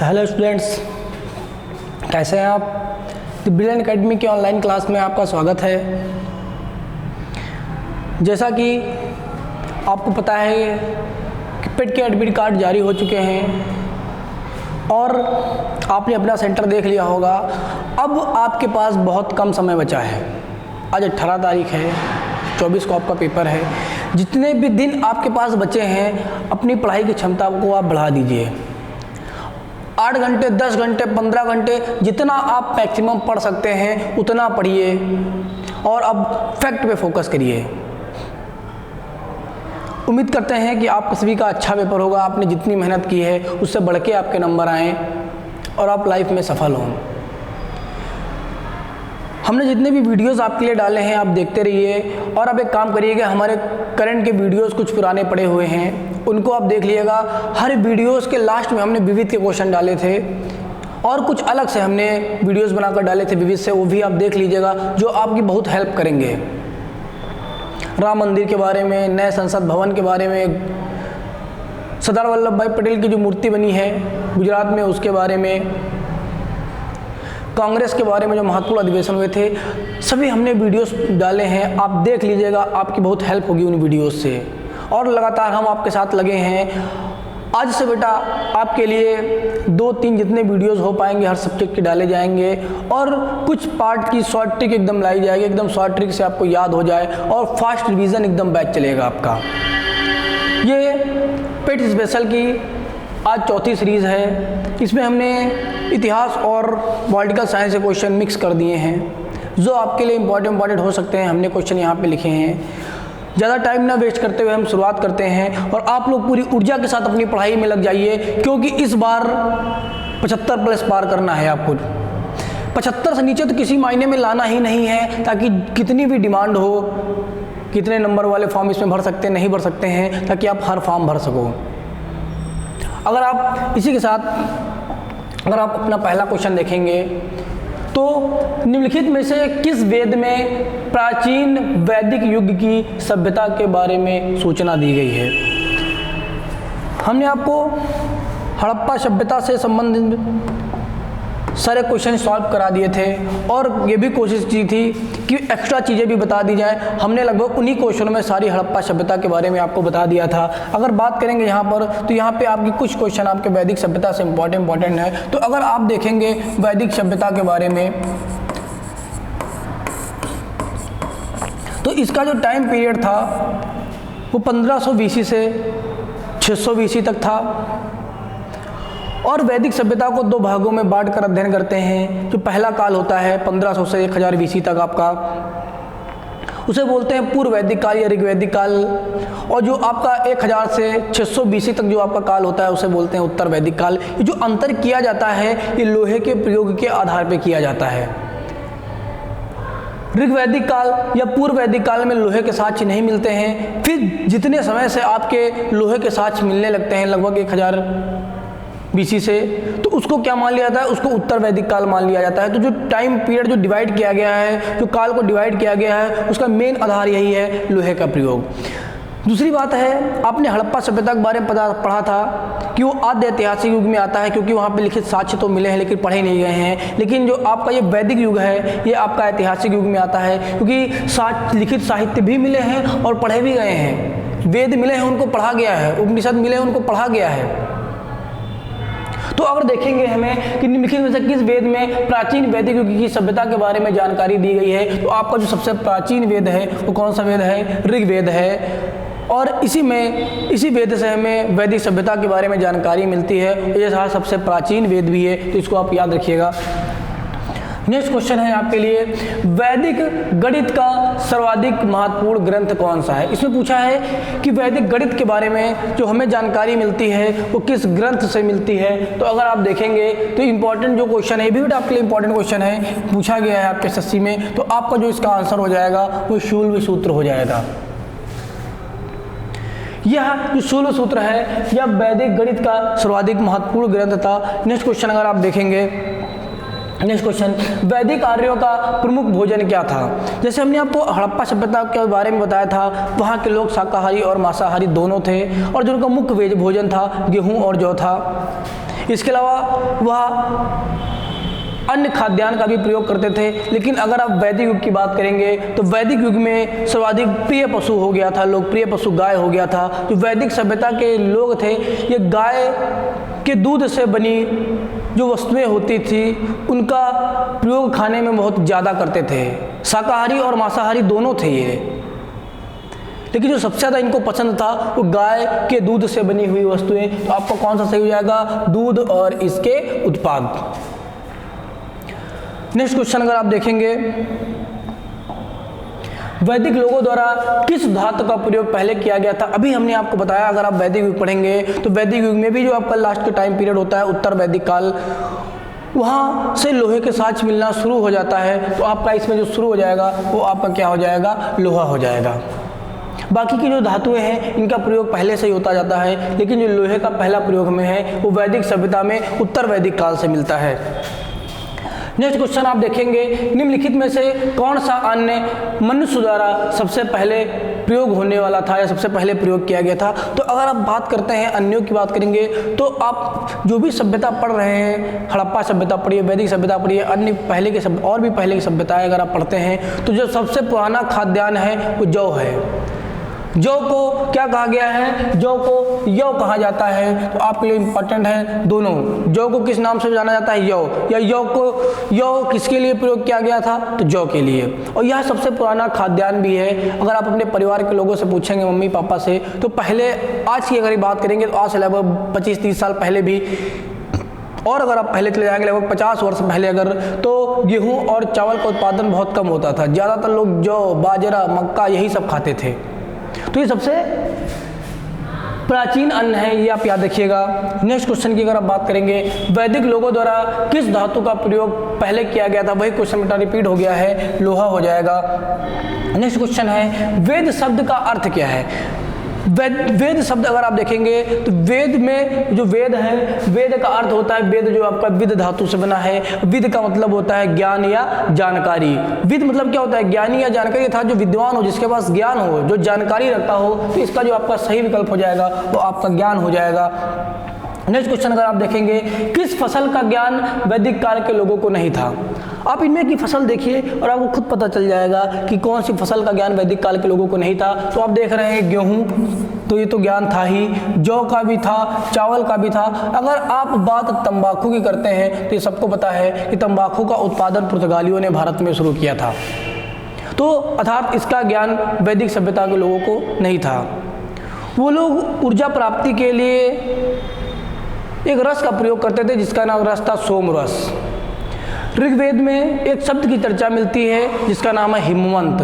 Hello students, कैसे हैं आप? द ब्रिलियंट एकेडमी की ऑनलाइन क्लास में आपका स्वागत है। जैसा कि आपको पता है कि पेट के एडमिट कार्ड जारी हो चुके हैं और आपने अपना सेंटर देख लिया होगा। अब आपके पास बहुत कम समय बचा है। आज 18 तारीख है, 24 को आपका पेपर है। जितने भी दिन आपके पास बचे हैं, अपनी पढ़ाई की क्षमता को आप बढ़ा दीजिए। 8 घंटे, 10 घंटे, 15 घंटे, जितना आप मैक्सिमम पढ़ सकते हैं उतना पढ़िए और अब फैक्ट पे फोकस करिए। उम्मीद करते हैं कि आप सभी का अच्छा पेपर होगा। आपने जितनी मेहनत की है उससे बढ़ के आपके नंबर आएँ और आप लाइफ में सफल हों। हमने जितने भी वीडियोस आपके लिए डाले हैं आप देखते रहिए और अब एक काम करिएगा, हमारे करंट के वीडियोस कुछ पुराने पड़े हुए हैं, उनको आप देख लीजिएगा। हर वीडियोस के लास्ट में हमने विविध के क्वेश्चन डाले थे और कुछ अलग से हमने वीडियोस बनाकर डाले थे विविध से, वो भी आप देख लीजिएगा, जो आपकी बहुत हेल्प करेंगे। राम मंदिर के बारे में, नए संसद भवन के बारे में, सरदार वल्लभ भाई पटेल की जो मूर्ति बनी है गुजरात में उसके बारे में, कांग्रेस के बारे में जो महत्वपूर्ण अधिवेशन हुए थे, सभी हमने वीडियोस डाले हैं। आप देख लीजिएगा, आपकी बहुत हेल्प होगी उन वीडियोस से। और लगातार हम आपके साथ लगे हैं। आज से बेटा आपके लिए 2-3 जितने वीडियोस हो पाएंगे हर सब्जेक्ट के डाले जाएंगे और कुछ पार्ट की शॉर्ट ट्रिक एकदम लाई जाएगी, एकदम शॉर्ट ट्रिक से आपको याद हो जाए और फास्ट रिवीजन एकदम बैच चलेगा आपका। ये पेट स्पेशल की आज चौथी सीरीज़ है। इसमें हमने इतिहास और पॉलिटिकल साइंस के क्वेश्चन मिक्स कर दिए हैं जो आपके लिए इम्पॉर्टेंट हो सकते हैं। हमने क्वेश्चन यहाँ पे लिखे हैं। ज़्यादा टाइम ना वेस्ट करते हुए हम शुरुआत करते हैं और आप लोग पूरी ऊर्जा के साथ अपनी पढ़ाई में लग जाइए, क्योंकि इस बार 75 प्लस पार करना है आपको। 75 से नीचे तो किसी मायने में लाना ही नहीं है, ताकि कितनी भी डिमांड हो, कितने नंबर वाले फॉर्म इसमें भर सकते हैं, नहीं भर सकते हैं, ताकि आप हर फॉर्म भर सको। अगर आप इसी के साथ अगर आप अपना पहला क्वेश्चन देखेंगे तो निम्नलिखित में से किस वेद में प्राचीन वैदिक युग की सभ्यता के बारे में सूचना दी गई है? हमने आपको हड़प्पा सभ्यता से संबंधित सारे क्वेश्चन सॉल्व करा दिए थे और ये भी कोशिश की थी कि एक्स्ट्रा चीज़ें भी बता दी जाएं। हमने लगभग उन्हीं क्वेश्चनों में सारी हड़प्पा सभ्यता के बारे में आपको बता दिया था। अगर बात करेंगे यहाँ पर तो यहाँ पे आपकी कुछ क्वेश्चन आपके वैदिक सभ्यता से इम्पोर्टेंट है। तो अगर आप देखेंगे वैदिक सभ्यता के बारे में, तो इसका जो टाइम पीरियड था वो 1500 BC से 600 BC तक था और वैदिक सभ्यता को 2 भागों में बांटकर अध्ययन करते हैं। जो पहला काल होता है 1500 से 1000 BC तक आपका, उसे बोलते हैं पूर्व वैदिक काल या ऋग्वैदिक काल, और जो आपका 1000 से 600 BC तक जो आपका काल होता है उसे बोलते हैं उत्तर वैदिक काल। ये जो अंतर किया जाता है ये लोहे के प्रयोग के आधार पर किया जाता है। ऋग्वैदिक काल या पूर्व वैदिक काल में लोहे के साक्ष्य नहीं मिलते हैं। फिर जितने समय से आपके लोहे के साक्ष्य मिलने लगते हैं, लगभग 1000 BC से, तो उसको क्या मान लिया जाता है? उसको उत्तर वैदिक काल मान लिया जाता है। तो जो टाइम पीरियड जो डिवाइड किया गया है, जो काल को डिवाइड किया गया है, उसका मेन आधार यही है, लोहे का प्रयोग। दूसरी बात है, आपने हड़प्पा सभ्यता के बारे में पढ़ा था कि वो आद्य ऐतिहासिक युग में आता है, क्योंकि वहाँ पे लिखित साक्ष्य तो मिले हैं लेकिन पढ़े नहीं गए हैं। लेकिन जो आपका ये वैदिक युग है ये आपका ऐतिहासिक युग में आता है, क्योंकि लिखित साहित्य भी मिले हैं और पढ़े भी गए हैं। वेद मिले हैं, उनको पढ़ा गया है। उपनिषद मिले हैं, उनको पढ़ा गया है। तो अगर देखेंगे हमें कि निम्नलिखित में से किस वेद में प्राचीन वैदिक युग की सभ्यता के बारे में जानकारी दी गई है, तो आपका जो सबसे प्राचीन वेद है वो कौन सा वेद है? ऋग्वेद है। और इसी वेद से हमें वैदिक सभ्यता के बारे में जानकारी मिलती है। ये सबसे प्राचीन वेद भी है, तो इसको आप याद रखिएगा। नेक्स्ट क्वेश्चन है आपके लिए, वैदिक गणित का सर्वाधिक महत्वपूर्ण ग्रंथ कौन सा है? इसमें पूछा है कि वैदिक गणित के बारे में जो हमें जानकारी मिलती है वो किस ग्रंथ से मिलती है। तो अगर आप देखेंगे तो इंपॉर्टेंट जो क्वेश्चन है, ये भी आपके लिए इंपॉर्टेंट क्वेश्चन है, पूछा गया है आपके SSC में, तो आपका जो इसका आंसर हो जाएगा वो शूल सूत्र हो जाएगा। यह जो शूल सूत्र है यह वैदिक गणित का सर्वाधिक महत्वपूर्ण ग्रंथ था। नेक्स्ट क्वेश्चन अगर आप देखेंगे, नेक्स्ट क्वेश्चन, वैदिक आर्यों का प्रमुख भोजन क्या था? जैसे हमने आपको हड़प्पा सभ्यता के बारे में बताया था, वहाँ के लोग शाकाहारी और मांसाहारी दोनों थे और जिनका मुख्य भोजन था गेहूं और जौ था। इसके अलावा वह अन्य खाद्यान्न का भी प्रयोग करते थे। लेकिन अगर आप वैदिक युग की बात करेंगे तो वैदिक युग में सर्वाधिक प्रिय पशु हो गया था, लोकप्रिय पशु गाय हो गया था। जो वैदिक सभ्यता के लोग थे ये गाय के दूध से बनी जो वस्तुएं होती थी उनका प्रयोग खाने में बहुत ज़्यादा करते थे। शाकाहारी और मांसाहारी दोनों थे ये, लेकिन जो सबसे ज़्यादा इनको पसंद था वो गाय के दूध से बनी हुई वस्तुएं। तो आपका कौन सा सही हो जाएगा? दूध और इसके उत्पाद। नेक्स्ट क्वेश्चन अगर आप देखेंगे, वैदिक लोगों द्वारा किस धातु का प्रयोग पहले किया गया था? अभी हमने आपको बताया, अगर आप वैदिक युग पढ़ेंगे तो वैदिक युग में भी जो आपका लास्ट का टाइम पीरियड होता है उत्तर वैदिक काल, वहाँ से लोहे के साथ मिलना शुरू हो जाता है। तो आपका इसमें जो शुरू हो जाएगा वो आपका क्या हो जाएगा? लोहा हो जाएगा। बाकी की जो धातुएं हैं इनका प्रयोग पहले से ही होता जाता है, लेकिन जो लोहे का पहला प्रयोग में है वो वैदिक सभ्यता में उत्तर वैदिक काल से मिलता है। नेक्स्ट क्वेश्चन आप देखेंगे, निम्नलिखित में से कौन सा अन्य मनुष्य द्वारा सबसे पहले प्रयोग होने वाला था या सबसे पहले प्रयोग किया गया था? तो अगर आप बात करते हैं अन्यों की बात करेंगे तो आप जो भी सभ्यता पढ़ रहे हैं, हड़प्पा सभ्यता पढ़िए, वैदिक सभ्यता पढ़िए, अन्य पहले के और भी पहले की सभ्यताएं अगर आप पढ़ते हैं तो जो सबसे पुराना खाद्यान्न है वो जौ है। जौ को क्या कहा गया है? जौ को यौ कहा जाता है। तो आपके लिए इंपॉर्टेंट है दोनों। जौ को किस नाम से जाना जाता है? यौ। या यौ किसके लिए प्रयोग किया गया था? तो जौ के लिए। और यह सबसे पुराना खाद्यान्न भी है। अगर आप अपने परिवार के लोगों से पूछेंगे, मम्मी पापा से, तो पहले आज की अगर बात करेंगे तो आज से लगभग 25-30 साल पहले भी, और अगर आप पहले चले जाएंगे लगभग 50 वर्ष पहले अगर, तो गेहूं और चावल का उत्पादन बहुत कम होता था। ज़्यादातर लोग जौ, बाजरा, मक्का यही सब खाते थे। तो ये सबसे प्राचीन अन्न है, ये आप याद रखिएगा। नेक्स्ट क्वेश्चन की अगर आप बात करेंगे, वैदिक लोगों द्वारा किस धातु का प्रयोग पहले किया गया था? वही क्वेश्चन बेटा रिपीट हो गया है, लोहा हो जाएगा। नेक्स्ट क्वेश्चन है, वेद शब्द का अर्थ क्या है? वेद शब्द अगर आप देखेंगे तो वेद में जो वेद है, वेद का अर्थ होता है, वेद जो आपका विद धातु से बना है। विद का मतलब होता है ज्ञान या जानकारी। विद मतलब क्या होता है? ज्ञानी या जानकारी, था जो विद्वान हो, जिसके पास ज्ञान हो, जो जानकारी रखता हो। तो इसका जो आपका सही विकल्प हो जाएगा वो आपका ज्ञान हो जाएगा। नेक्स्ट क्वेश्चन अगर आप देखेंगे, किस फसल का ज्ञान वैदिक काल के लोगों को नहीं था? आप इनमें की फसल देखिए और आपको खुद पता चल जाएगा कि कौन सी फसल का ज्ञान वैदिक काल के लोगों को नहीं था। तो आप देख रहे हैं गेहूं, तो ये तो ज्ञान था ही, जौ का भी था, चावल का भी था। अगर आप बात तंबाकू की करते हैं तो ये सबको पता है कि तंबाकू का उत्पादन पुर्तगालियों ने भारत में शुरू किया था। तो अर्थात इसका ज्ञान वैदिक सभ्यता के लोगों को नहीं था। वो लोग ऊर्जा प्राप्ति के लिए एक रस का प्रयोग करते थे जिसका नाम रस था सोम रस। ऋग्वेद में एक शब्द की चर्चा मिलती है जिसका नाम है हिमवंत।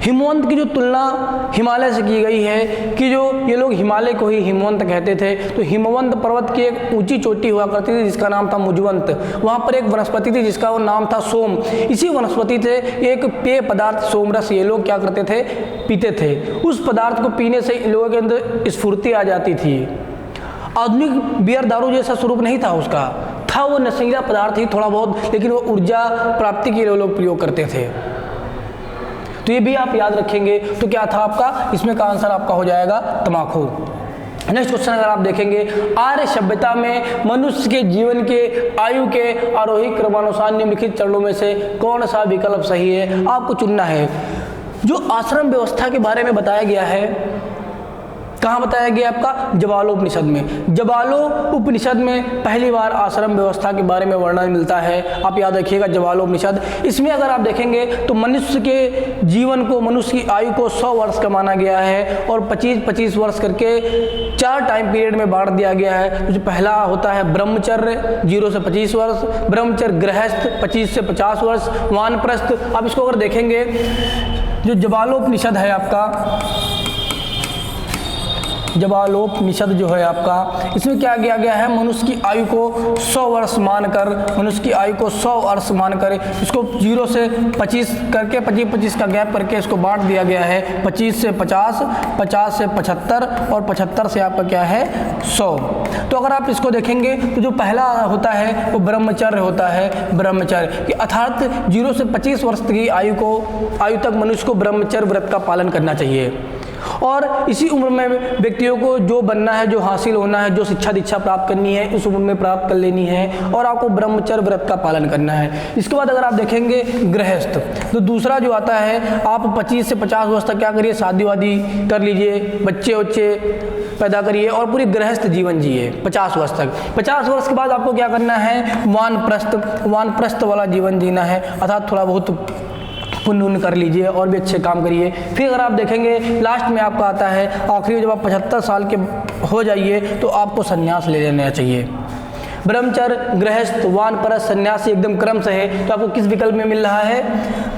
हिमवंत की जो तुलना हिमालय से की गई है कि जो ये लोग हिमालय को ही हिमवंत कहते थे। तो हिमवंत पर्वत की एक ऊंची चोटी हुआ करती थी जिसका नाम था मुजवंत। वहाँ पर एक वनस्पति थी जिसका वो नाम था सोम। इसी वनस्पति से एक पेय पदार्थ सोमरस ये लोग क्या करते थे? पीते थे। उस पदार्थ को पीने से इन लोगों के अंदर स्फूर्ति आ जाती थी। आधुनिक बियर दारू जैसा स्वरूप नहीं था उसका, था वो नशीला पदार्थ ही थोड़ा बहुत, लेकिन वो ऊर्जा प्राप्ति के लिए लोग प्रयोग करते थे। तो ये भी आप याद रखेंगे। तो क्या था आपका? इसमें का आंसर आपका हो जाएगा तम्बाकू। नेक्स्ट क्वेश्चन अगर आप देखेंगे, आर्य सभ्यता में मनुष्य के जीवन के आयु के आरोही क्रमानुसार निम्नलिखित चरणों में से कौन सा विकल्प सही है? आपको चुनना है। जो आश्रम व्यवस्था के बारे में बताया गया है, कहाँ बताया गया आपका? जबालोपनिषद में। जबालोपनिषद में पहली बार आश्रम व्यवस्था के बारे में वर्णन मिलता है। आप याद रखिएगा जबालोपनिषद। इसमें अगर आप देखेंगे तो मनुष्य के जीवन को, मनुष्य की आयु को 100 वर्ष का माना गया है और 25-25 वर्ष करके 4 टाइम पीरियड में बांट दिया गया है। जो पहला होता है ब्रह्मचर्य 0 से 25 वर्ष, ब्रह्मचर्य गृहस्थ 25 से 50 वर्ष, वानप्रस्थ। आप इसको अगर देखेंगे, जो जबालोपनिषद है आपका, जबालोपनिषद जो है आपका, इसमें क्या किया गया है? मनुष्य की आयु को 100 वर्ष मानकर, मनुष्य की आयु को 100 वर्ष मानकर इसको 0 से 25 करके 25-25 का गैप करके इसको बांट दिया गया है। 25 से 50, 50 से 75 और 75 से आपका क्या है? 100। तो अगर आप इसको देखेंगे तो जो पहला होता है वो ब्रह्मचर्य होता है। ब्रह्मचर्य कि अर्थात 0 से 25 वर्ष की आयु तक मनुष्य को ब्रह्मचर्य व्रत का पालन करना चाहिए। और इसी उम्र में व्यक्तियों को जो बनना है, जो हासिल होना है, जो शिक्षा दीक्षा प्राप्त करनी है, इस उम्र में प्राप्त कर लेनी है और आपको ब्रह्मचर्य व्रत का पालन करना है। इसके बाद अगर आप देखेंगे गृहस्थ, तो दूसरा जो आता है, आप 25 से 50 वर्ष तक क्या करिए, शादी वादी कर लीजिए, बच्चे वच्चे पैदा करिए और पूरी गृहस्थ जीवन जिए 50 वर्ष तक। 50 वर्ष के बाद आपको क्या करना है, वानप्रस्थ वाला जीवन जीना है, अर्थात थोड़ा बहुत पुण्य कर लीजिए और भी अच्छे काम करिए। फिर अगर आप देखेंगे लास्ट में आपका आता है, आखिरी में जब आप 75 साल के हो जाइए तो आपको संन्यास ले लेना चाहिए। ब्रह्मचर्य, गृहस्थ, वानप्रस्थ, सन्यासी एकदम क्रम से है। तो आपको किस विकल्प में मिल रहा है,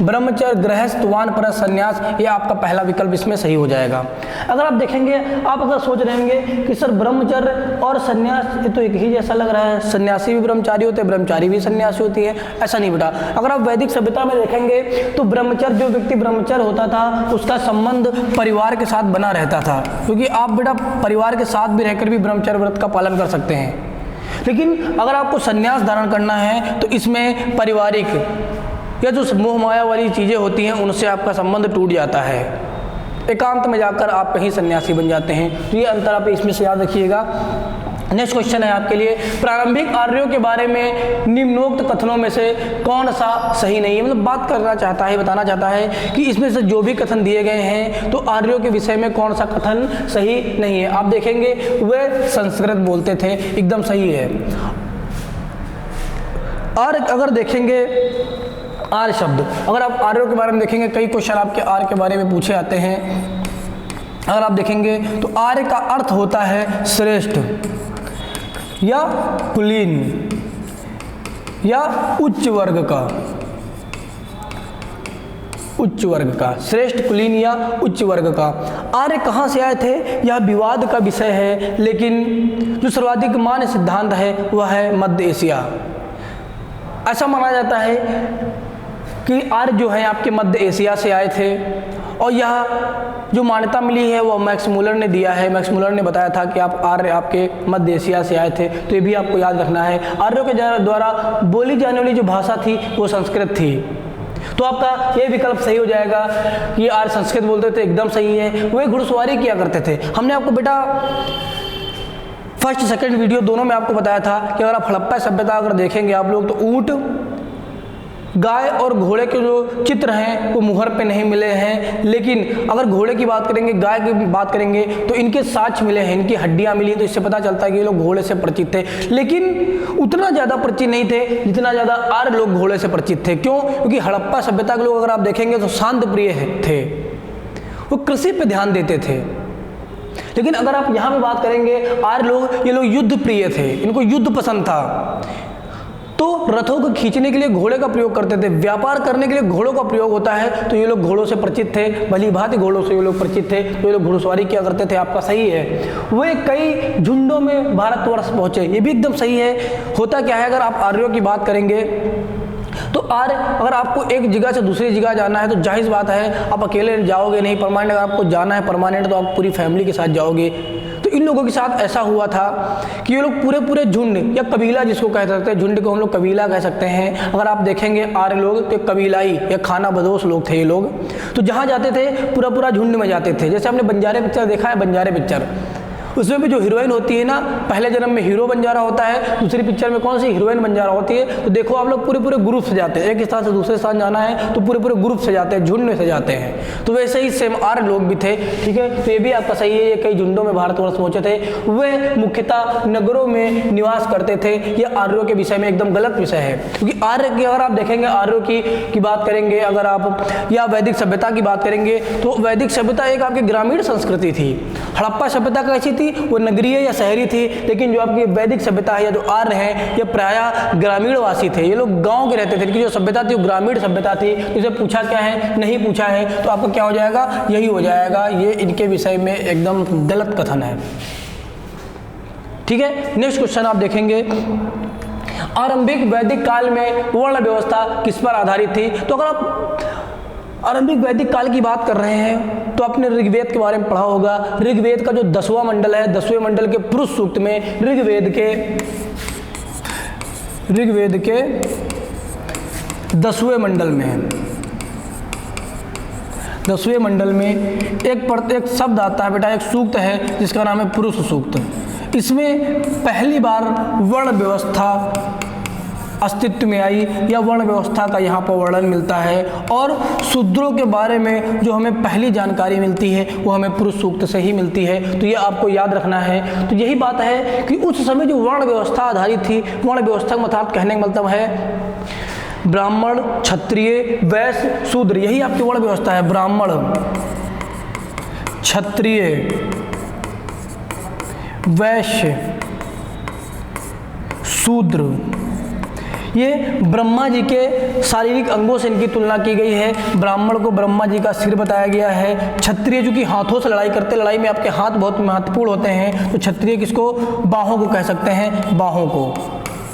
ब्रह्मचर्य, गृहस्थ, वानप्रस्थ, सन्यास, ये आपका पहला विकल्प इसमें सही हो जाएगा। अगर आप देखेंगे, आप अगर सोच रहे होंगे कि सर ब्रह्मचर्य और सन्यास ये तो एक ही जैसा लग रहा है, सन्यासी भी ब्रह्मचारी होते हैं, ब्रह्मचारी भी सन्यासी होती है, ऐसा नहीं बेटा। अगर आप वैदिक सभ्यता में देखेंगे तो ब्रह्मचर्य, जो व्यक्ति ब्रह्मचर्य होता था उसका संबंध परिवार के साथ बना रहता था, क्योंकि आप बेटा परिवार के साथ भी रहकर भी ब्रह्मचर्य व्रत का पालन कर सकते हैं। लेकिन अगर आपको संन्यास धारण करना है तो इसमें पारिवारिक या जो मोह माया वाली चीज़ें होती हैं उनसे आपका संबंध टूट जाता है, एकांत में जाकर आप कहीं सन्यासी बन जाते हैं। तो ये अंतर आप इसमें से याद रखिएगा। नेक्स्ट क्वेश्चन है आपके लिए, प्रारंभिक आर्यों के बारे में निम्नोक्त कथनों में से कौन सा सही नहीं है। मतलब बात करना चाहता है, बताना चाहता है कि इसमें से जो भी कथन दिए गए हैं तो आर्यों के विषय में कौन सा कथन सही नहीं है। आप देखेंगे वे संस्कृत बोलते थे, एकदम सही है। और अगर देखेंगे आर्य शब्द, अगर आप आर्यों के बारे में देखेंगे, कई क्वेश्चन आपके आर्य के बारे में पूछे जाते हैं। अगर आप देखेंगे तो आर्य का अर्थ होता है श्रेष्ठ या कुलीन या उच्च वर्ग का, उच्च वर्ग का, श्रेष्ठ, कुलीन या उच्च वर्ग का। आर्य कहाँ से आए थे यह विवाद का विषय है, लेकिन जो सर्वाधिक मान्य सिद्धांत है वह है मध्य एशिया। ऐसा माना जाता है कि आर्य जो है आपके मध्य एशिया से आए थे और यह जो मान्यता मिली है वो मैक्स मुलर ने दिया है। मैक्स मुलर ने बताया था कि आप आर्य आपके मध्य एशिया से आए थे, तो ये भी आपको याद रखना है। आर्यों के द्वारा बोली जाने वाली जो भाषा थी वो संस्कृत थी, तो आपका ये विकल्प सही हो जाएगा कि आर्य संस्कृत बोलते थे, एकदम सही है। वे घुड़सवारी किया करते थे। हमने आपको बेटा फर्स्ट सेकंड वीडियो दोनों में आपको बताया था कि अगर आप हड़प्पा सभ्यता अगर देखेंगे आप लोग, तो ऊंट, गाय और घोड़े के जो चित्र हैं वो मुहर पे नहीं मिले हैं, लेकिन अगर घोड़े की बात करेंगे, गाय की बात करेंगे तो इनके साक्ष्य मिले हैं, इनकी हड्डियां मिली हैं। तो इससे पता चलता है कि ये लोग घोड़े से परिचित थे, लेकिन उतना ज़्यादा परिचित नहीं थे जितना ज़्यादा आर्य लोग घोड़े से परिचित थे। क्यों? क्योंकि हड़प्पा सभ्यता के लोग अगर आप देखेंगे तो शांत प्रिय थे, वो कृषि पर ध्यान देते थे। लेकिन अगर आप यहाँ पे बात करेंगे आर्य लोग, ये लोग युद्ध प्रिय थे, इनको युद्ध पसंद था, तो रथों को खींचने के लिए घोड़े का प्रयोग करते थे, व्यापार करने के लिए घोड़ों का प्रयोग होता है, तो ये लोग घोड़ों से परिचित थे, भली भांति घोड़ों से ये लोग परिचित थे, तो ये लोग घुड़सवारी किया करते थे। आपका सही है। वे कई झुंडों में भारतवर्ष पहुंचे, ये भी एकदम सही है। होता क्या है, अगर आप आर्यों की बात करेंगे तो आर्य, अगर आपको एक जगह से दूसरी जगह जाना है तो जाहिर बात है आप अकेले जाओगे नहीं, परमानेंट अगर आपको जाना है परमानेंट तो आप पूरी फैमिली के साथ जाओगे। तो इन लोगों के साथ ऐसा हुआ था कि ये लोग पूरे पूरे झुंड या कबीला जिसको कह सकते हैं, झुंड को हम लोग कबीला कह सकते हैं। अगर आप देखेंगे आर्य लोग तो कबीलाई या खाना बदोश लोग थे ये लोग, तो जहाँ जाते थे पूरा पूरा झुंड में जाते थे। जैसे हमने बंजारे पिक्चर देखा है, बंजारे पिक्चर, उसमें भी जो हीरोइन होती है ना, पहले जन्म में हीरो बंजारा होता है, दूसरी पिक्चर में कौन सी हीरोइन बंजारा होती है। तो देखो आप लोग पूरे पूरे ग्रुप से जाते हैं, एक स्थान से दूसरे स्थान जाना है तो पूरे पूरे ग्रुप से जाते हैं, झुंड में से जाते हैं। तो वैसे ही सेम आर्य लोग भी थे, ठीक है। तो ये भी आपका सही है, ये कई झुंडों में भारतवर्ष पहुंचे थे। वे मुख्यतः नगरों में निवास करते थे। ये आर्यों के विषय में एकदम गलत विषय है, क्योंकि आर्य की अगर आप देखेंगे, आर्यों की बात करेंगे अगर आप, या वैदिक सभ्यता की बात करेंगे तो वैदिक सभ्यता एक आपकी ग्रामीण संस्कृति थी। हड़प्पा सभ्यता कैसी थी, वो नगरीय या शहरी थी। लेकिन जो आपकी वैदिक सभ्यता है या जो आर्य हैं, ये प्रायः ग्रामीणवासी थे, ये लोग गांव के रहते थे। क्योंकि जो सभ्यता थी वो ग्रामीण सभ्यता थी। इसे पूछा क्या है, नहीं पूछा है, तो आपका क्या हो जाएगा, यही हो जाएगा। ये इनके विषय में एकदम गलत कथन है, ठीक है। नेक्स्ट क्वेश्चन आप देखेंगे, आरंभिक वैदिक काल में वर्ण व्यवस्था किस पर आधारित थी। तो अगर आप आरंभिक वैदिक काल की बात कर रहे हैं तो आपने ऋग्वेद के बारे में पढ़ा होगा। ऋग्वेद का जो 10वां मंडल है, 10वें मंडल के पुरुष सूक्त में ऋग्वेद के 10वें मंडल में 10वें मंडल में एक शब्द आता है बेटा, एक सूक्त है जिसका नाम है पुरुष सूक्त। इसमें पहली बार वर्ण व्यवस्था अस्तित्व में आई या वर्ण व्यवस्था का यहाँ पर वर्णन मिलता है, और शूद्रों के बारे में जो हमें पहली जानकारी मिलती है वो हमें पुरुष सूक्त से ही मिलती है। तो ये आपको याद रखना है। तो यही बात है कि उस समय जो वर्ण व्यवस्था आधारित थी, वर्ण व्यवस्था का मतलब कहने का मतलब है ब्राह्मण, क्षत्रिय, वैश्य, शूद्र, यही आपकी वर्ण व्यवस्था है। ब्राह्मण, क्षत्रिय, वैश्य, शूद्र, ये ब्रह्मा जी के शारीरिक अंगों से इनकी तुलना की गई है। ब्राह्मण को ब्रह्मा जी का सिर बताया गया है। क्षत्रिय जो कि हाथों से लड़ाई करते, लड़ाई में आपके हाथ बहुत महत्वपूर्ण होते हैं, तो क्षत्रिय किसको, बाहों को कह सकते हैं, बाहों को,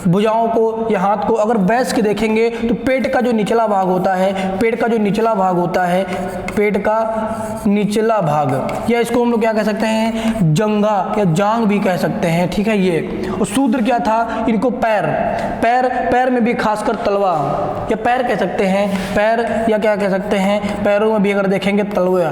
भुजाओं को या हाथ को। अगर वैश्य के देखेंगे तो पेट का जो निचला भाग होता है, पेट का जो निचला भाग होता है, पेट का निचला भाग, या इसको हम लोग क्या कह सकते हैं, जंघा या जांग भी कह सकते हैं, ठीक है ये। और शूद्र क्या था, इनको पैर में भी खासकर तलवा या पैर कह सकते हैं, पैर या क्या कह सकते हैं, पैरों में भी अगर देखेंगे तलवा।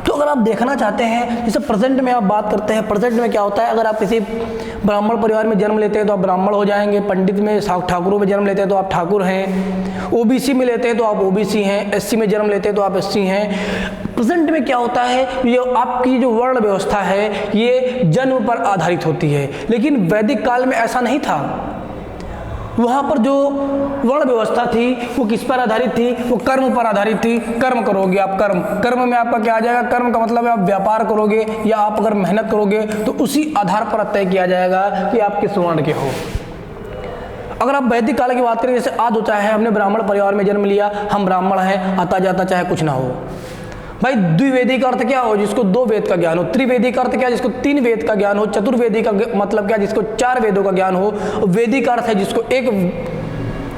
तो अगर आप देखना चाहते हैं, जैसे प्रेजेंट में आप बात करते हैं, प्रेजेंट में क्या होता है, अगर आप किसी ब्राह्मण परिवार में जन्म लेते हैं तो आप ब्राह्मण हो जाएंगे, पंडित में ठाकुरों में जन्म लेते हैं तो आप ठाकुर हैं, ओबीसी में लेते हैं तो आप ओबीसी हैं, एससी में जन्म लेते हैं तो आप एससी हैं। प्रेजेंट में क्या होता है, ये आपकी जो वर्ण व्यवस्था है ये जन्म पर आधारित होती है, लेकिन वैदिक काल में ऐसा नहीं था। वहाँ पर जो वर्ण व्यवस्था थी वो किस पर आधारित थी, वो कर्म पर आधारित थी। कर्म करोगे आप, कर्म में आपका क्या आ जाएगा, कर्म का मतलब है आप व्यापार करोगे या आप अगर मेहनत करोगे तो उसी आधार पर तय किया जाएगा कि आप किस वर्ण के हो। अगर आप वैदिक काल की बात करें, जैसे आज होता है, हमने ब्राह्मण परिवार में जन्म लिया, हम ब्राह्मण हैं, आता जाता चाहे कुछ ना हो। भाई द्विवेदी का अर्थ क्या हो, जिसको 2 वेद का ज्ञान हो। त्रिवेदी का अर्थ क्या, जिसको 3 वेद का ज्ञान हो। चतुर्वेदी का मतलब क्या, जिसको 4 वेदों का ज्ञान हो। वेदी का अर्थ है जिसको 1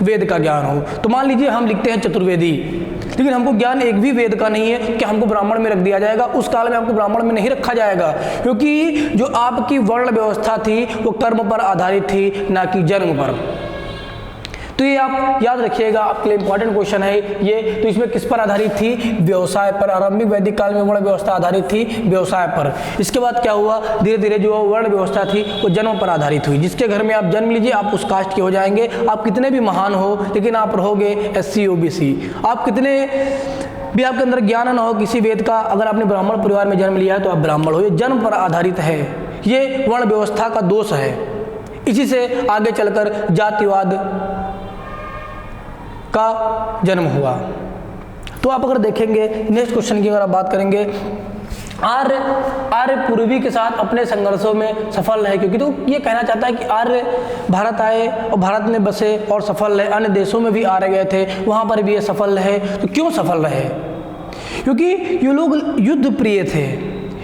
वेद का ज्ञान हो। तो मान लीजिए हम लिखते हैं चतुर्वेदी, लेकिन हमको ज्ञान एक भी वेद का नहीं है, कि हमको ब्राह्मण में रख दिया जाएगा। उस काल में आपको ब्राह्मण में नहीं रखा जाएगा, क्योंकि जो आपकी वर्ण व्यवस्था थी वो कर्म पर आधारित थी, ना कि जन्म पर। तो ये आप याद रखिएगा, आपके लिए इंपॉर्टेंट क्वेश्चन है ये। तो इसमें किस पर आधारित थी, व्यवसाय पर। आरंभिक वैदिक काल में वर्ण व्यवस्था आधारित थी व्यवसाय पर। इसके बाद क्या हुआ, धीरे धीरे जो वर्ण व्यवस्था थी वो जन्म पर आधारित हुई। जिसके घर में आप जन्म लीजिए आप उस कास्ट के हो जाएंगे। आप कितने भी महान हो, लेकिन आप रहोगे SC OBC। आप कितने भी आपके अंदर ज्ञान ना हो किसी वेद का, अगर आपने ब्राह्मण परिवार में जन्म लिया है तो आप ब्राह्मण हो। ये जन्म पर आधारित है, ये वर्ण व्यवस्था का दोष है। इसी से आगे चलकर जातिवाद का जन्म हुआ। तो आप अगर देखेंगे नेक्स्ट क्वेश्चन की अगर आप बात करेंगे, आर्य पूर्वी के साथ अपने संघर्षों में सफल रहे, क्योंकि तो ये कहना चाहता है कि आर्य भारत आए और भारत में बसे और सफल रहे। अन्य देशों में भी आर्य गए थे, वहाँ पर भी ये सफल रहे। तो क्यों सफल रहे, क्योंकि ये लोग युद्ध प्रिय थे,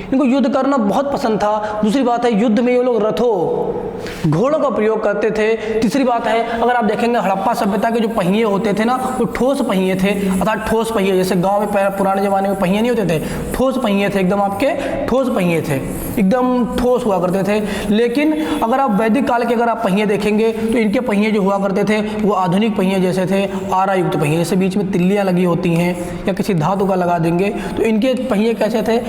इनको युद्ध करना बहुत पसंद था। दूसरी बात है युद्ध में ये लोग रथों, घोड़ों का प्रयोग करते थे। तीसरी बात है, अगर आप देखेंगे हड़प्पा सभ्यता के जो पहिए होते थे ना, वो ठोस पहिए थे, अर्थात ठोस पहिए, जैसे गांव में पुराने ज़माने में पहिए नहीं होते थे, ठोस पहिए थे, एकदम आपके ठोस पहिए थे, एकदम ठोस हुआ करते थे। लेकिन अगर आप वैदिक काल के अगर आप पहिए देखेंगे तो इनके पहिए जो हुआ करते थे वो आधुनिक पहिए जैसे थे, आरा युक्त पहिए, जैसे बीच में तिल्लियाँ लगी होती हैं या किसी धातु का लगा देंगे तो इनके पहिए कैसे थे,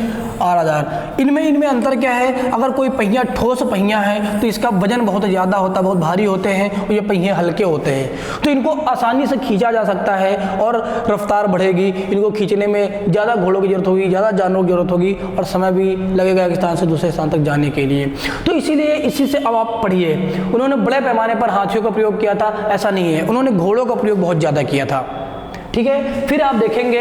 आरादार। इनमें अंतर क्या है, अगर कोई पहिया ठोस पहिया है तो इसका वजन बहुत ज़्यादा होता है, बहुत भारी होते हैं, और ये पहिए हल्के होते हैं, तो इनको आसानी से खींचा जा सकता है और रफ्तार बढ़ेगी। इनको खींचने में ज़्यादा घोड़ों की जरूरत होगी, ज़्यादा जानवरों की जरूरत होगी, और समय भी लगेगा एक स्थान से दूसरे स्थान तक जाने के लिए। तो इसीलिए इसी से अब आप पढ़िए, उन्होंने बड़े पैमाने पर हाथियों का प्रयोग किया था ऐसा नहीं है, उन्होंने घोड़ों का प्रयोग बहुत ज़्यादा किया था। ठीक है, फिर आप देखेंगे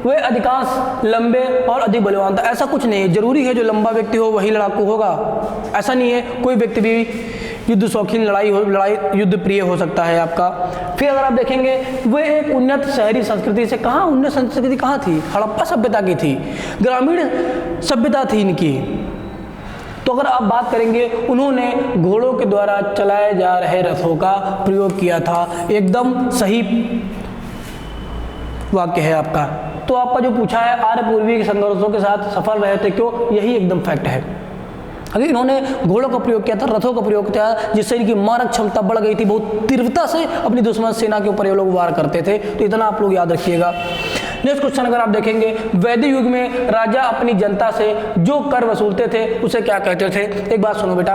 वे अधिकांश लंबे और अधिक बलवान था। ऐसा कुछ नहीं है, जरूरी है जो लंबा व्यक्ति हो वही लड़ाकू होगा, ऐसा नहीं है। कोई व्यक्ति भी युद्ध शौकीन, लड़ाई युद्ध प्रिय हो सकता है आपका। फिर अगर आप देखेंगे वे एक उन्नत शहरी संस्कृति से, कहाँ उन्नत संस्कृति कहाँ थी, हड़प्पा सभ्यता की थी, ग्रामीण सभ्यता थी इनकी। तो अगर आप बात करेंगे, उन्होंने घोड़ों के द्वारा चलाए जा रहे रथों का प्रयोग किया था। एकदम सही वाक्य है आपका। तो आपका जो पूछा है आर्य पूर्वी के संघर्षों के साथ सफल रहे थे, क्यों, यही एकदम फैक्ट है। अगर इन्होंने घोड़ों का प्रयोग किया था, रथों का प्रयोग किया, जिससे इनकी मारक क्षमता बढ़ गई थी, बहुत तीव्रता से अपनी दुश्मन सेना के ऊपर ये लोग वार करते थे। तो इतना आप लोग याद रखिएगा। नेक्स्ट क्वेश्चन अगर आप देखेंगे, वैदिक युग में राजा अपनी जनता से जो कर वसूलते थे उसे क्या कहते थे? एक बात सुनो बेटा,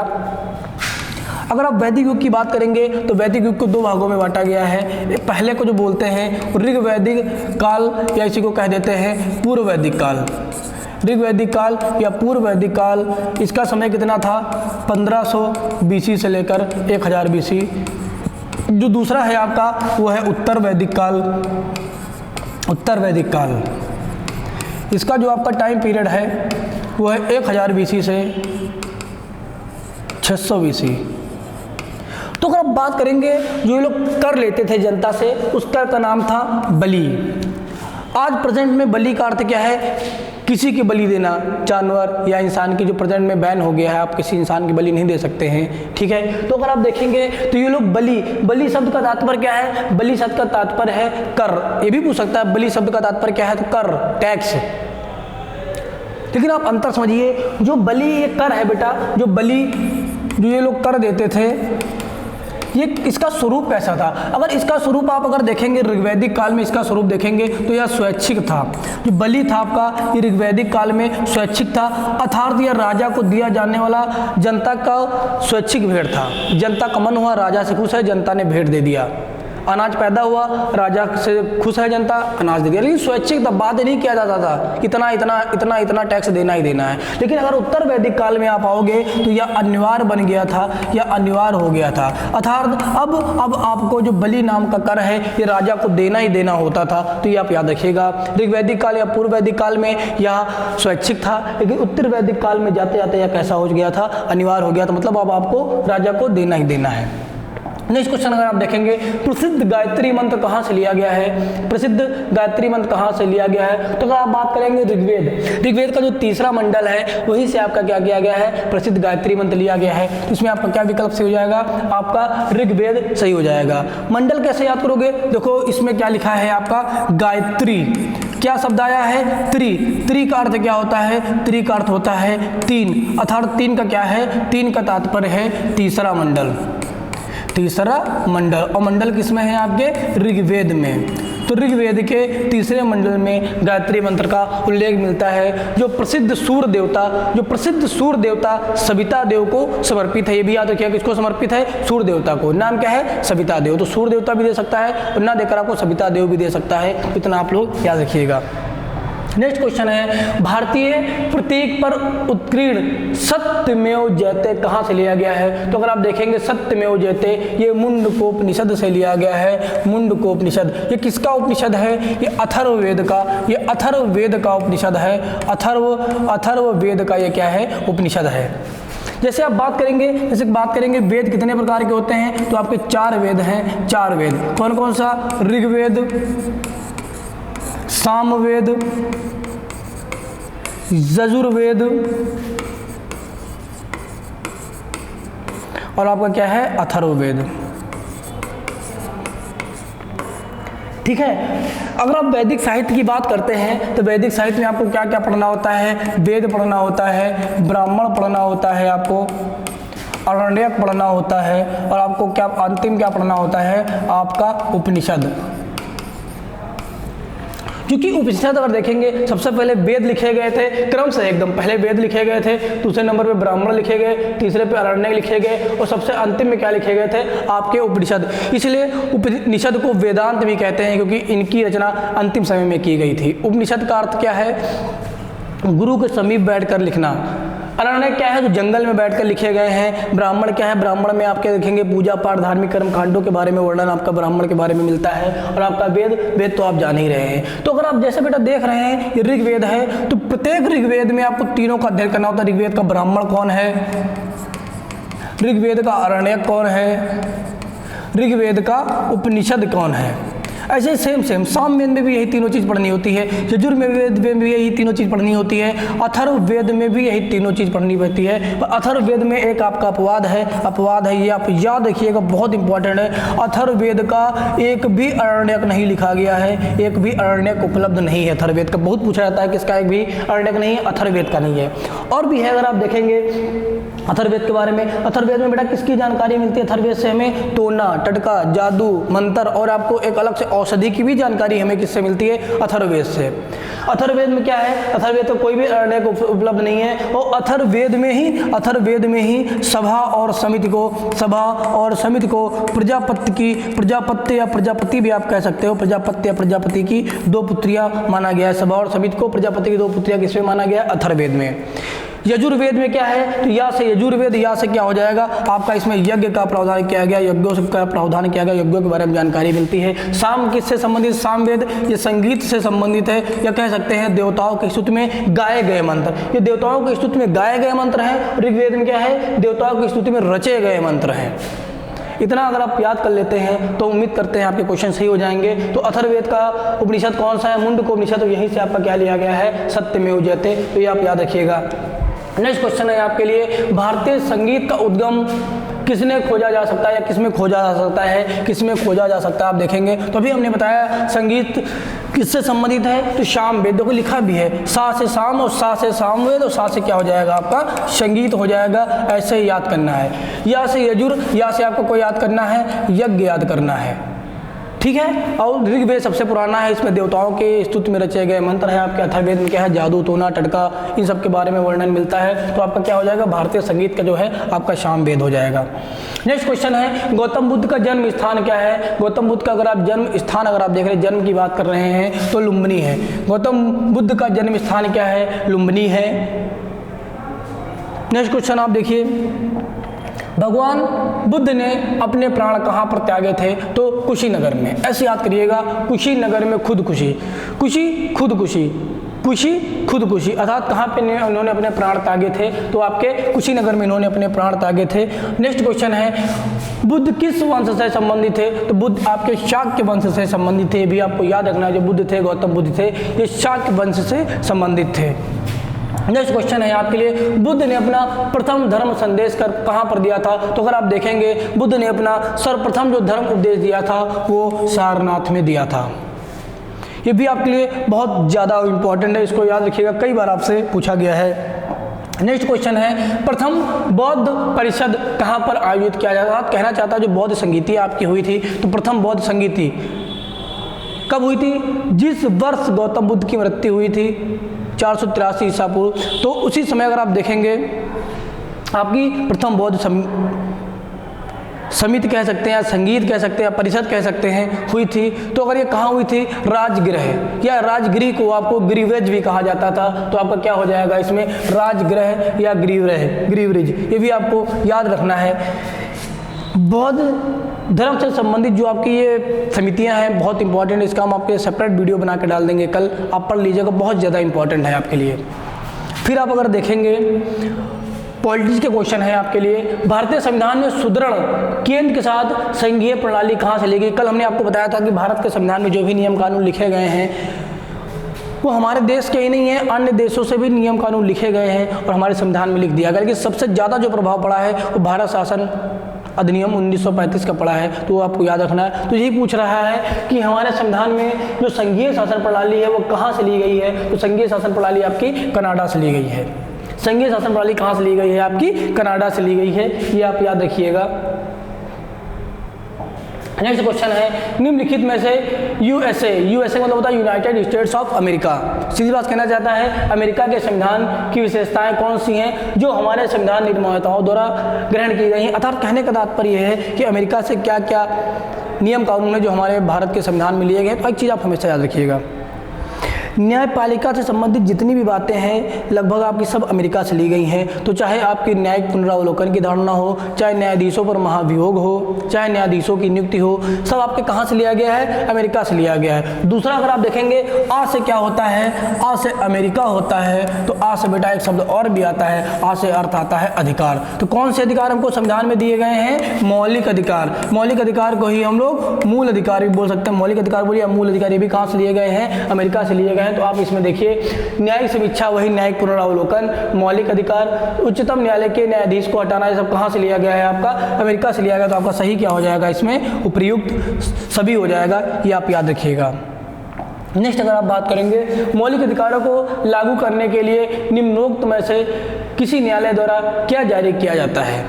अगर आप वैदिक युग की बात करेंगे तो वैदिक युग को दो भागों में बांटा गया है। पहले को जो बोलते हैं ऋग वैदिक काल, या इसी को कह देते हैं पूर्व वैदिक काल। ऋग वैदिक काल या पूर्व वैदिक काल, इसका समय कितना था? 1500 BC से लेकर 1000 BC। जो दूसरा है आपका वो है उत्तर वैदिक काल। उत्तर वैदिक काल, इसका जो आपका टाइम पीरियड है वो है 1000 BC से 600 BC। तो अगर आप बात करेंगे जो ये लोग कर लेते थे जनता से, उस कर का नाम था बलि। आज प्रेजेंट में बलि का अर्थ क्या है? किसी की बलि देना, जानवर या इंसान की, जो प्रेजेंट में बैन हो गया है, आप किसी इंसान की बलि नहीं दे सकते हैं, ठीक है। तो अगर आप देखेंगे तो ये लोग बलि शब्द का तात्पर्य क्या है? बलि शब्द का तात्पर्य है कर। ये भी पूछ सकता है बलि शब्द का तात्पर्य क्या है, तो कर, टैक्स। लेकिन आप अंतर समझिए, जो बलि ये कर है बेटा, जो ये लोग कर देते थे, ये इसका स्वरूप कैसा था? अगर इसका स्वरूप आप अगर देखेंगे ऋग्वैदिक काल में, इसका स्वरूप देखेंगे तो यह स्वैच्छिक था। जो बलि था आपका, ये ऋग्वैदिक काल में स्वैच्छिक था, अर्थात यह राजा को दिया जाने वाला जनता का स्वैच्छिक भेंट था। जनता का मन हुआ, राजा से खुश है, जनता ने भेंट दे दिया। अनाज पैदा हुआ, राजा से खुश है जनता, अनाज दे दिया। लेकिन स्वैच्छिक था, बाध्य नहीं किया जाता था इतना इतना इतना इतना टैक्स देना ही देना है। लेकिन अगर उत्तर वैदिक काल में आप आओगे तो यह अनिवार्य बन गया था, यह अनिवार्य हो गया था। अर्थात अब आपको जो बलि नाम का कर है ये राजा को देना ही देना होता था। तो ये आप याद रखिएगा, ऋग्वैदिक काल या पूर्व वैदिक काल में यह स्वैच्छिक था, लेकिन उत्तर वैदिक काल में जाते जाते यह कैसा हो गया था? अनिवार्य हो गया था। मतलब अब आपको राजा को देना ही देना है। नेक्स्ट क्वेश्चन अगर आप देखेंगे, प्रसिद्ध गायत्री मंत्र कहाँ से लिया गया है? प्रसिद्ध गायत्री मंत्र कहाँ से लिया गया है? तो अगर आप बात करेंगे ऋग्वेद का जो तीसरा मंडल है वहीं से आपका क्या किया गया है? प्रसिद्ध गायत्री मंत्र लिया गया है। तो इसमें आपका क्या विकल्प सही हो जाएगा? आपका ऋग्वेद सही हो जाएगा। मंडल कैसे याद करोगे? देखो इसमें क्या लिखा है आपका? गायत्री। क्या शब्द आया है? त्रि का अर्थ क्या होता है? त्रि का अर्थ होता है तीन, अर्थात तीन का क्या है? तीन का तात्पर्य है तीसरा मंडल, तीसरा मंडल। और मंडल किसमें है? आपके ऋग्वेद में। तो ऋग्वेद के तीसरे मंडल में गायत्री मंत्र का उल्लेख मिलता है, जो प्रसिद्ध सूर्य देवता सविता देव को समर्पित है। ये भी याद रखिएगा, किसको समर्पित है? सूर्य देवता को। नाम क्या है? सविता देव। तो सूर्य देवता भी दे सकता है और ना देकर आपको सविता देव भी दे सकता है। इतना आप लोग याद रखिएगा। नेक्स्ट क्वेश्चन है, भारतीय प्रतीक पर उत्कीर्ण सत्यमेव जयते कहाँ से लिया गया है? तो अगर आप देखेंगे सत्यमेव जयते ये मुंडकोपनिषद से लिया गया है। मुंडकोपनिषद ये किसका उपनिषद है? ये अथर्ववेद का, ये अथर्ववेद का उपनिषद है। अथर्ववेद का ये क्या है? उपनिषद है। जैसे आप बात करेंगे वेद कितने प्रकार के होते हैं? तो आपके 4 वेद हैं। 4 वेद कौन कौन सा? ऋग्वेद, सामवेद, यजुर्वेद और आपका क्या है? अथर्ववेद। ठीक है। अगर आप वैदिक साहित्य की बात करते हैं तो वैदिक साहित्य में आपको क्या क्या पढ़ना होता है? वेद पढ़ना होता है, ब्राह्मण पढ़ना होता है, आपको आरण्यक पढ़ना होता है, और आपको क्या अंतिम क्या पढ़ना होता है? आपका उपनिषद। क्योंकि उपनिषद अगर देखेंगे सबसे पहले वेद लिखे गए थे, क्रम से एकदम पहले वेद लिखे गए थे, दूसरे नंबर पे ब्राह्मण लिखे गए, तीसरे पे आरण्यक लिखे गए और सबसे अंतिम में क्या लिखे गए थे? आपके उपनिषद। इसलिए उपनिषद को वेदांत भी कहते हैं, क्योंकि इनकी रचना अंतिम समय में की गई थी। उपनिषद का अर्थ क्या है? गुरु के समीप बैठकर लिखना। आरण्यक क्या है? जो जंगल में बैठकर लिखे गए हैं। ब्राह्मण क्या है? ब्राह्मण में आपके देखेंगे पूजा पाठ, धार्मिक कर्म कांडों के बारे में वर्णन आपका ब्राह्मण के बारे में मिलता है। और आपका वेद तो आप जान ही रहे हैं। तो अगर आप जैसे बेटा देख रहे हैं ये ऋग्वेद है, तो प्रत्येक ऋग्वेद में आपको तीनों का अध्ययन करना होता है। ऋग्वेद का ब्राह्मण कौन है? ऋग्वेद का आरण्यक कौन है? ऋग्वेद का उपनिषद कौन है? ऐसे सेम सामवेद में भी यही तीनों चीज़ पढ़नी होती है, यजुर्वेद में भी यही तीनों चीज़ पढ़नी होती है, अथर्ववेद में भी यही तीनों चीज़ पढ़नी पड़ती है। पर अथर्ववेद में एक आपका अपवाद है, ये आप याद रखिएगा, बहुत इंपॉर्टेंट है। अथर्ववेद का एक भी आरण्यक नहीं लिखा गया है, एक भी आरण्यक उपलब्ध नहीं है अथर्ववेद का। बहुत पूछा जाता है किसका एक भी आरण्यक नहीं है, अथर्ववेद का नहीं है। और भी है, अगर आप देखेंगे अथर्ववेद के बारे में, अथर्ववेद में बेटा किसकी जानकारी मिलती है? अथर्ववेद से हमें तोड़ना, टटका, जादू, मंत्र और आपको एक अलग से औषधि की भी जानकारी हमें किससे मिलती है? अथर्ववेद से। अथर्ववेद में क्या है? अथर्ववेद तो कोई भी अरण्यक उपलब्ध नहीं है, और अथर्ववेद में ही सभा और समिति को प्रजापत्य या प्रजापति भी आप कह सकते हो, प्रजापत्य या प्रजापति की 2 पुत्रियां माना गया है। सभा और समिति को प्रजापति की 2 पुत्रियां किसमें माना गया है? अथर्ववेद में। यजुर्वेद में क्या है? तो या से यजुर्वेद, या से क्या हो जाएगा आपका? इसमें यज्ञ का प्रावधान किया गया, यज्ञों का प्रावधान किया गया, यज्ञों के बारे में जानकारी मिलती है। साम किससे संबंधित? सामवेद ये संगीत से संबंधित है, या कह सकते हैं देवताओं की स्तुति में गाए गए मंत्र। ये देवताओं की स्तुति में गाए गए मंत्र हैं। ऋग्वेद में क्या है? देवताओं की स्तुति में रचे गए मंत्र हैं। इतना अगर आप याद कर लेते हैं तो उम्मीद करते हैं आपके क्वेश्चन सही हो जाएंगे। तो अथर्ववेद का उपनिषद कौन सा है? मुंडक उपनिषद। तो यहीं से आपका क्या लिया गया है? सत्यमेव जयते। तो ये आप याद रखिएगा। नेक्स्ट क्वेश्चन है आपके लिए, भारतीय संगीत का उद्गम किसने खोजा जा सकता है, या किसमें खोजा जा सकता है? किसमें खोजा जा सकता है आप देखेंगे तो अभी हमने बताया संगीत किससे संबंधित है? तो सामवेद को लिखा भी है, सा से साम और सा से सामवेद, और सा से क्या हो जाएगा आपका? संगीत हो जाएगा। ऐसे ही याद करना है। या से यजुर, या से आपको कोई याद करना है? यज्ञ याद करना है। ठीक है। और ऋग्वेद सबसे पुराना है, इसमें देवताओं के स्तुति में रचे गए मंत्र है। आपके अथर्ववेद में क्या है? जादू, टोना, टटका, इन सब के बारे में वर्णन मिलता है। तो आपका क्या हो जाएगा? भारतीय संगीत का जो है आपका सामवेद हो जाएगा। नेक्स्ट क्वेश्चन है, गौतम बुद्ध का जन्म स्थान क्या है? गौतम बुद्ध का अगर आप जन्म स्थान अगर आप देख रहे हैं, जन्म की बात कर रहे हैं तो लुम्बिनी है। गौतम बुद्ध का जन्म स्थान क्या है? लुम्बिनी है। नेक्स्ट क्वेश्चन आप देखिए, भगवान बुद्ध ने अपने प्राण कहाँ पर त्यागे थे? तो कुशीनगर में। ऐसे याद करिएगा, कुशीनगर में खुदकुशी, खुदकुशी अर्थात कहाँ पे उन्होंने अपने प्राण त्यागे थे? तो आपके कुशीनगर में इन्होंने अपने प्राण त्यागे थे। नेक्स्ट क्वेश्चन है, बुद्ध किस वंश से संबंधित थे? तो बुद्ध आपके शाक्य वंश से संबंधित थे। भी आपको याद रखना है, जो बुद्ध थे, गौतम बुद्ध थे, ये शाक्य वंश से संबंधित थे। नेक्स्ट क्वेश्चन है आपके लिए, बुद्ध ने अपना प्रथम धर्म संदेश कहाँ पर दिया था? तो अगर आप देखेंगे, बुद्ध ने अपना सर्वप्रथम जो धर्म उपदेश दिया था वो सारनाथ में दिया था। ये भी आपके लिए बहुत ज़्यादा इंपॉर्टेंट है, इसको याद रखिएगा, कई बार आपसे पूछा गया है। नेक्स्ट क्वेश्चन है, प्रथम बौद्ध परिषद कहाँ पर आयोजित किया जाता था? कहना चाहता है जो बौद्ध संगीति आपकी हुई थी, तो प्रथम बौद्ध संगीति कब हुई थी? जिस वर्ष गौतम बुद्ध की मृत्यु हुई थी, 483 ईसा पूर्व, तो उसी समय अगर आप देखेंगे आपकी प्रथम बौद्ध समिति कह सकते हैं, संगीत कह सकते हैं, परिषद कह सकते हैं, हुई थी। तो अगर ये कहाँ हुई थी? राजगृह, या राजगृह को आपको गिरिव्रज भी कहा जाता था। तो आपका क्या हो जाएगा इसमें? राजगृह या गिरिव्रज। ये भी आपको याद रखना है। बौद्ध धर्म से संबंधित जो आपकी ये समितियां हैं बहुत इंपॉर्टेंट, इसका हम आपके सेपरेट वीडियो बना के डाल देंगे, कल आप पढ़ लीजिएगा, बहुत ज़्यादा इंपॉर्टेंट है आपके लिए। फिर आप अगर देखेंगे पॉलिटिक्स के क्वेश्चन है आपके लिए, भारतीय संविधान में सुदृढ़ केंद्र के साथ संघीय प्रणाली कहाँ से ली गई? कल हमने आपको बताया था कि भारत के संविधान में जो भी नियम कानून लिखे गए हैं वो हमारे देश के ही नहीं है, अन्य देशों से भी नियम कानून लिखे गए हैं और हमारे संविधान में लिख दिया गया। लेकिन सबसे ज़्यादा जो प्रभाव पड़ा है वो भारत शासन अधिनियम 1935 का पड़ा है, तो आपको याद रखना है। तो यही पूछ रहा है कि हमारे संविधान में जो संघीय शासन प्रणाली है वो कहाँ से ली गई है? तो संघीय शासन प्रणाली आपकी कनाडा से ली गई है। संघीय शासन प्रणाली कहाँ से ली गई है? आपकी कनाडा से ली गई है, ये आप याद रखिएगा। नेक्स्ट क्वेश्चन है, निम्नलिखित में से यूएसए मतलब होता है यूनाइटेड स्टेट्स ऑफ अमेरिका। सीधी बात कहना चाहता है अमेरिका के संविधान की विशेषताएं कौन सी हैं जो हमारे संविधान निर्माताओं द्वारा ग्रहण की गई हैं? अर्थात कहने का तात्पर्य यह है कि अमेरिका से क्या क्या नियम कानून है जो हमारे भारत के संविधान में लिए गए। तो एक चीज़ आप हमेशा याद रखिएगा, न्यायपालिका से संबंधित जितनी भी बातें हैं लगभग आपकी सब अमेरिका से ली गई हैं। तो चाहे आपकी न्यायिक पुनरावलोकन की धारणा हो, चाहे न्यायाधीशों पर महाभियोग हो, चाहे न्यायाधीशों की नियुक्ति हो, सब आपके कहाँ से लिया गया है? अमेरिका से लिया गया है। दूसरा अगर आप देखेंगे आ से क्या होता है? आ से अमेरिका होता है। तो आ से बेटा एक शब्द और भी आता है, आ से अर्थ आता है अधिकार। तो कौन से अधिकार हमको संविधान में दिए गए हैं? मौलिक अधिकार। मौलिक अधिकार को ही हम लोग मूल अधिकार भी बोल सकते हैं। मौलिक अधिकार बोलिए या मूल अधिकार, ये भी कहाँ से लिए गए हैं? अमेरिका से लिए गए हैं। तो आप इसमें देखिए न्यायिक समीक्षा वही न्यायिक पुनरावलोकन, मौलिक अधिकार, उच्चतम न्यायालय के न्यायाधीश को हटाना, ये सब कहाँ से लिया गया है? आपका अमेरिका से लिया गया। तो आपका सही क्या हो जाएगा इसमें? उपयुक्त सभी हो जाएगा, ये आप याद रखिएगा। नेक्स्ट अगर आप बात करेंगे मौलिक अधिकारों को लागू करने के लिए निम्नोक्त में से किसी न्यायालय द्वारा क्या जारी किया जाता है?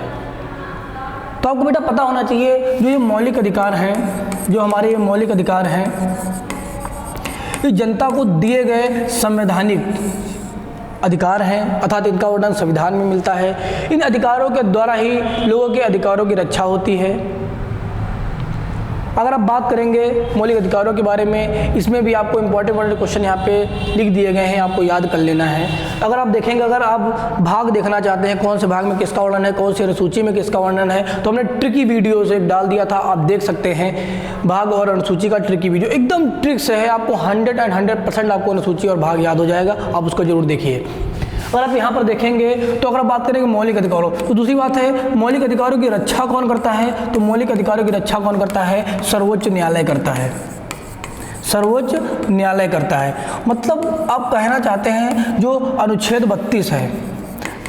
तो आपको बेटा पता होना चाहिए जो ये मौलिक अधिकार हैं जो हमारे मौलिक अधिकार हैं, ये जनता को दिए गए संवैधानिक अधिकार हैं, अर्थात इनका वर्णन संविधान में मिलता है। इन अधिकारों के द्वारा ही लोगों के अधिकारों की रक्षा होती है। अगर आप बात करेंगे मौलिक अधिकारों के बारे में, इसमें भी आपको इंपॉर्टेंट क्वेश्चन यहाँ पे लिख दिए गए हैं, आपको याद कर लेना है। अगर आप देखेंगे, अगर आप भाग देखना चाहते हैं कौन से भाग में किसका वर्णन है, कौन सी अनुसूची में किसका वर्णन है, तो हमने ट्रिकी वीडियो से डाल दिया था, आप देख सकते हैं भाग और अनुसूची का ट्रिकी वीडियो, एकदम ट्रिक से है। आपको 100% आपको अनुसूची और भाग याद हो जाएगा, आप उसको जरूर देखिए। अगर आप यहाँ पर देखेंगे तो अगर आप बात करेंगे मौलिक अधिकारों, तो दूसरी बात है मौलिक अधिकारों की रक्षा कौन करता है, तो मौलिक अधिकारों की रक्षा कौन करता है, सर्वोच्च न्यायालय करता है। सर्वोच्च न्यायालय करता है। मतलब आप कहना चाहते हैं जो अनुच्छेद 32 है,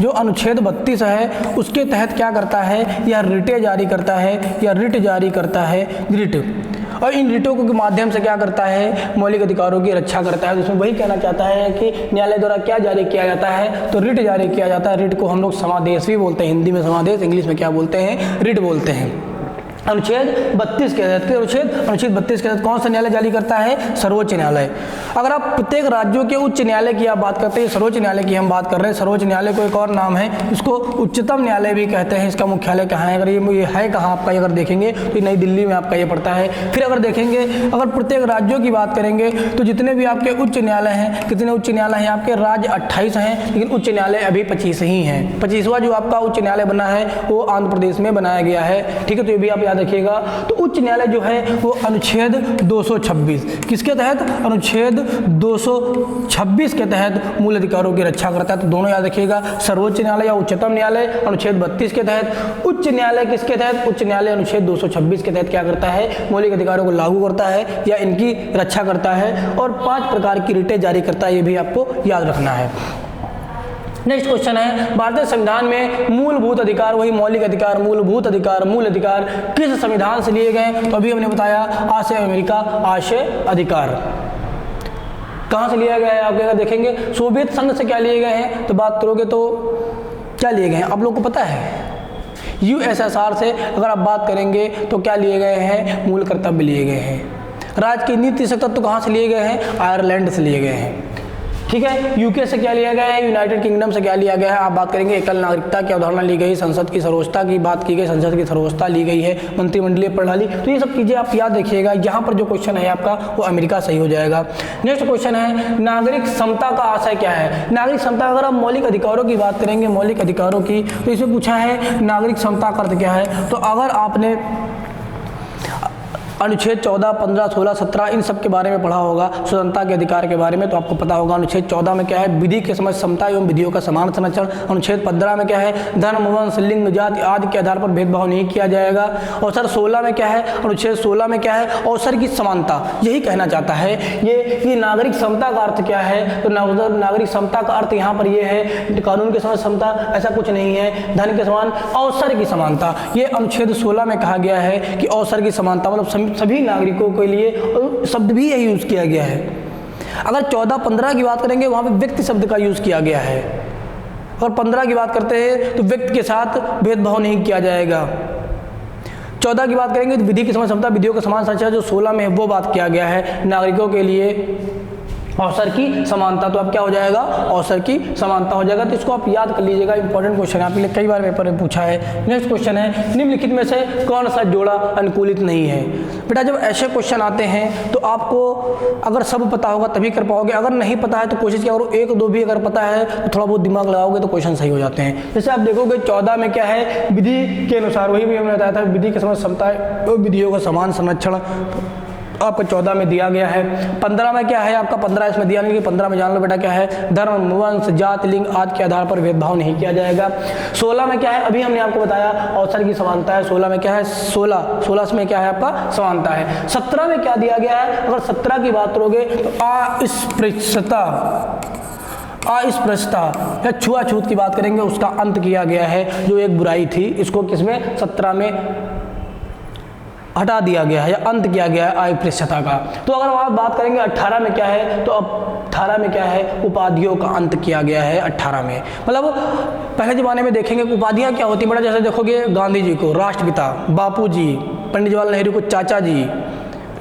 जो अनुच्छेद 32 है उसके तहत क्या करता है, या रिटें जारी करता है, या रिट जारी करता है, रिट, और इन रिटों के माध्यम से क्या करता है, मौलिक अधिकारों की रक्षा करता है। जिसमें वही कहना चाहता है कि न्यायालय द्वारा क्या जारी किया जाता है, तो रिट जारी किया जाता है। रिट को हम लोग समादेश भी बोलते हैं, हिंदी में समादेश, इंग्लिश में क्या बोलते हैं, रिट बोलते हैं। अनुच्छेद 32 के तहत, अनुच्छेद 32 के तहत कौन सा न्यायालय जारी करता है, सर्वोच्च न्यायालय। अगर आप प्रत्येक राज्यों के उच्च न्यायालय की आप बात करते हैं, सर्वोच्च न्यायालय की हम बात कर रहे हैं। सर्वोच्च न्यायालय को एक और नाम है, इसको उच्चतम न्यायालय भी कहते हैं। इसका मुख्यालय कहाँ है, अगर ये है कहाँ आपका, अगर देखेंगे तो नई दिल्ली में आपका ये पड़ता है। फिर अगर देखेंगे, अगर प्रत्येक राज्यों की बात करेंगे तो जितने भी आपके उच्च न्यायालय हैं, कितने उच्च न्यायालय हैं आपके, राज्य 28 हैं, लेकिन उच्च न्यायालय अभी 25 ही हैं। 25वां जो आपका उच्च न्यायालय बना है वो आंध्र प्रदेश में बनाया गया है, ठीक है, तो ये भी आप याद रखिएगा। तो उच्च न्यायालय जो है वो अनुच्छेद 226 किसके तहत, अनुच्छेद 226 के तहत मूल अधिकारों की रक्षा करता है। तो दोनों याद रखिएगा, सर्वोच्च न्यायालय या उच्चतम न्यायालय अनुच्छेद 32 के तहत, उच्च न्यायालय किसके तहत, उच्च न्यायालय अनुच्छेद 226 के तहत क्या करता है, मौलिक अधिकारों को लागू करता है या इनकी रक्षा करता है, और 5 प्रकार की रिटें जारी करता है, ये भी आपको याद रखना है। नेक्स्ट क्वेश्चन है, भारतीय संविधान में मूलभूत अधिकार, वही मौलिक अधिकार, मूलभूत अधिकार, मूल अधिकार किस संविधान से लिए गए, तो अभी हमने बताया आशय अमेरिका आशय अधिकार। कहाँ से लिया गया है, आप अगर देखेंगे सोवियत संघ से क्या लिए गए हैं, तो बात करोगे तो क्या लिए गए हैं आप लोग को पता है, USSR से अगर आप बात करेंगे तो क्या लिए गए हैं, मूल कर्तव्य लिए गए हैं। राज्य की नीति से तत्व कहाँ से लिए गए हैं, आयरलैंड से लिए गए हैं, ठीक है। UK से क्या लिया गया है, यूनाइटेड किंगडम से क्या लिया गया है। आप बात करेंगे एकल नागरिकता की अवधारणा ली गई, संसद की सर्वोच्चता की बात की गई, संसद की सर्वोच्चता ली गई है, मंत्रिमंडलीय प्रणाली, तो ये सब चीज़ें आप याद रखिएगा। यहाँ पर जो क्वेश्चन है आपका वो अमेरिका सही हो जाएगा। नेक्स्ट क्वेश्चन है, नागरिक समता का आशय क्या है। नागरिक समता, अगर आप मौलिक अधिकारों की बात करेंगे, मौलिक अधिकारों की, तो इसमें पूछा है नागरिक समता का अर्थ क्या है। तो अगर आपने अनुच्छेद 14, 15, 16, 17 इन सब के बारे में पढ़ा होगा, स्वतंत्रता के अधिकार के बारे में, तो आपको पता होगा अनुच्छेद 14 में क्या है, विधि के समझ समता एवं विधियों का समान संरक्षण। अनुच्छेद 15 में क्या है, धर्म वंश लिंग जाति आदि के आधार पर भेदभाव नहीं किया जाएगा। और सर 16 में क्या है, अनुच्छेद 16 में क्या है, अवसर की समानता, यही कहना चाहता है ये नागरिक समता का अर्थ क्या है। तो नागरिक समता का अर्थ यहाँ पर ये है, कानून के समझ समता ऐसा कुछ नहीं है, धन के समान अवसर की समानता, ये अनुच्छेद 16 में कहा गया है कि अवसर की समानता, मतलब सभी नागरिकों के लिए शब्द भी यही यूज किया गया है। अगर 14-15 की बात करेंगे वहां पे व्यक्ति शब्द का यूज किया गया है, और 15 की बात करते हैं तो व्यक्ति के साथ भेदभाव नहीं किया जाएगा। 14 की बात करेंगे तो विधि की समता विधियों का समान संरक्षण, जो 16 में है वो बात किया गया है नागरिकों के लिए अवसर की समानता। तो अब क्या हो जाएगा, अवसर की समानता हो जाएगा। तो इसको आप याद कर लीजिएगा, इंपॉर्टेंट क्वेश्चन है, आपके लिए कई बार पेपर में पूछा है। नेक्स्ट क्वेश्चन है, निम्नलिखित में से कौन सा जोड़ा अनुकूलित नहीं है। बेटा जब ऐसे क्वेश्चन आते हैं तो आपको अगर सब पता होगा तभी कर पाओगे, अगर नहीं पता है तो कोशिश किया करो 1-2 भी अगर पता है तो थोड़ा बहुत दिमाग लगाओगे तो क्वेश्चन सही हो जाते हैं। जैसे आप देखोगे 14 में क्या है, विधि के अनुसार, वही भी हमने बताया था, विधि के समझ समता विधियों का समान संरक्षण आपका 14 में दिया गया है। 15 में क्या है आपका, 15 इसमें दिया नहीं, कि 15 में जान लो बेटा क्या है, धर्म वंश जाति लिंग आदि के आधार पर भेदभाव नहीं किया जाएगा। 16 में क्या है, अभी हमने आपको बताया अवसर की समानता है। 16 में क्या है, 16 में क्या है आपका, समानता है। 17 में क्या दिया गया है, अगर 17 की बात करोगे तो अस्पृश्यता या छुआछूत की बात करेंगे, उसका अंत किया गया है। जो एक बुराई थी इसको किसमें, 17 में हटा दिया गया है या अंत किया गया है अस्पृश्यता का। तो अगर वहाँ बात करेंगे 18 में क्या है, तो अब 18 में क्या है, उपाधियों का अंत किया गया है 18 में। मतलब पहले ज़माने में देखेंगे उपाधियाँ क्या होती हैं बेटा, जैसे देखोगे गांधी जी को राष्ट्रपिता, बापू जी, पंडित जवाहरलाल नेहरू को चाचा जी,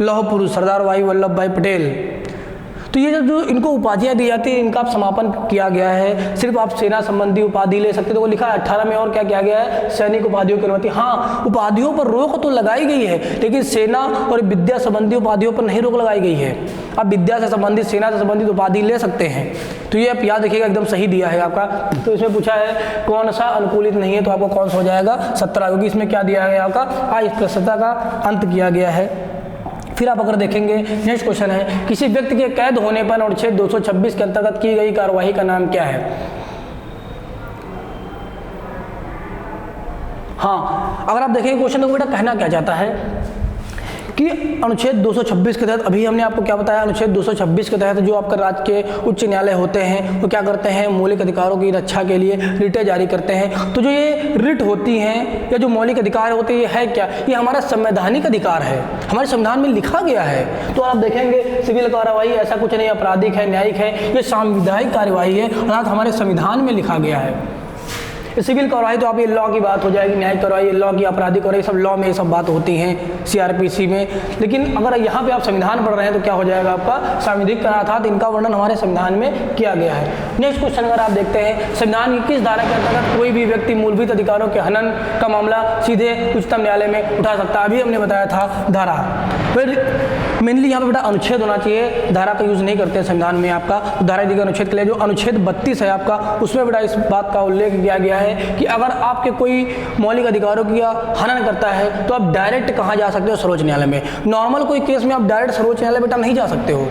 लौह पुरुष सरदार वल्लभ भाई पटेल। तो ये जो इनको उपाधियाँ दी जाती है, इनका आप समापन किया गया है। सिर्फ आप सेना संबंधी उपाधि ले सकते हो, तो वो लिखा है 18 में और क्या किया गया है, सैनिक उपाधियों की अनुमति। हाँ, उपाधियों पर रोक तो लगाई गई है, लेकिन सेना और विद्या संबंधी उपाधियों पर नहीं रोक लगाई गई है। आप विद्या से संबंधित, सेना से संबंधित उपाधि ले सकते हैं। तो ये आप याद रखिएगा, एकदम सही दिया है आपका। तो इसमें पूछा है कौन सा अनुकूलित नहीं है, तो आपको कौन सा हो जाएगा, 17, क्योंकि इसमें क्या दिया गया आपका, अस्पृश्यता का अंत किया गया है। फिर आप अगर देखेंगे, नेक्स्ट क्वेश्चन है, किसी व्यक्ति के कैद होने पर अनुच्छेद 226 के अंतर्गत की गई कार्यवाही का नाम क्या है। हाँ, अगर आप देखेंगे क्वेश्चन तो बेटा कहना क्या चाहता है कि अनुच्छेद 226 के तहत, अभी हमने आपको क्या बताया, अनुच्छेद 226 के तहत जो आपका राज्य के उच्च न्यायालय होते हैं वो क्या करते हैं, मौलिक अधिकारों की रक्षा के लिए रिटें जारी करते हैं। तो जो ये रिट होती हैं या जो मौलिक अधिकार होते हैं, ये है क्या, ये हमारा संवैधानिक अधिकार है, हमारे संविधान में लिखा गया है। तो आप देखेंगे सिविल कार्रवाई ऐसा कुछ नहीं, आपराधिक है, न्यायिक है, ये सांविधानिक कार्यवाही है, अर्थात हमारे संविधान में लिखा गया है। सिविल कार्रवाई तो आप ये लॉ की बात हो जाएगी, न्यायिक कार्रवाई लॉ की, आपराधिक कार्रवाई सब लॉ में ये सब बात होती हैं सीआरपीसी में। लेकिन अगर यहाँ पे आप संविधान पढ़ रहे हैं तो क्या हो जाएगा आपका, सांविधिक करार था, तो इनका वर्णन हमारे संविधान में किया गया है। नेक्स्ट क्वेश्चन अगर आप देखते हैं, संविधान की किस धारा के अंतर्गत कोई भी व्यक्ति मूलभूत अधिकारों के हनन का मामला सीधे उच्चतम न्यायालय में उठा सकता है। अभी हमने बताया था धारा, फिर मेनली यहाँ पे बेटा अनुच्छेद होना चाहिए, धारा का यूज नहीं करते हैं संविधान में आपका। धारा दिए अनुच्छेद के लिए जो अनुच्छेद 32 है आपका, उसमें बेटा इस बात का उल्लेख किया गया है कि अगर आपके कोई मौलिक अधिकारों की हनन करता है तो आप डायरेक्ट कहाँ जा सकते हो, सर्वोच्च न्यायालय में। नॉर्मल कोई केस में आप डायरेक्ट सर्वोच्च न्यायालय बेटा नहीं जा सकते हो।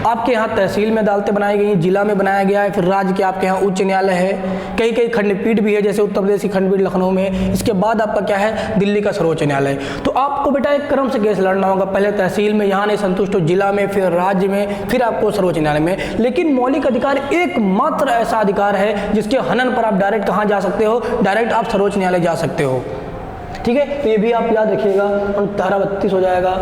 आपके यहाँ तहसील में अदालतें बनाई गई, जिला में बनाया गया है, फिर राज्य के आपके यहाँ उच्च न्यायालय है, कई कई खंडपीठ भी है, जैसे उत्तर प्रदेश की खंडपीठ लखनऊ में। इसके बाद आपका क्या है, दिल्ली का सर्वोच्च न्यायालय। तो आपको बेटा एक क्रम से केस लड़ना होगा, पहले तहसील में, यहाँ नहीं संतुष्ट हो जिला में, फिर राज्य में, फिर आपको सर्वोच्च न्यायालय में। लेकिन मौलिक अधिकार एकमात्र ऐसा अधिकार है जिसके हनन पर आप डायरेक्ट कहाँ जा सकते हो, डायरेक्ट आप सर्वोच्च न्यायालय जा सकते हो। ठीक है, तो ये भी आप याद रखिएगा, धारा 32 हो जाएगा।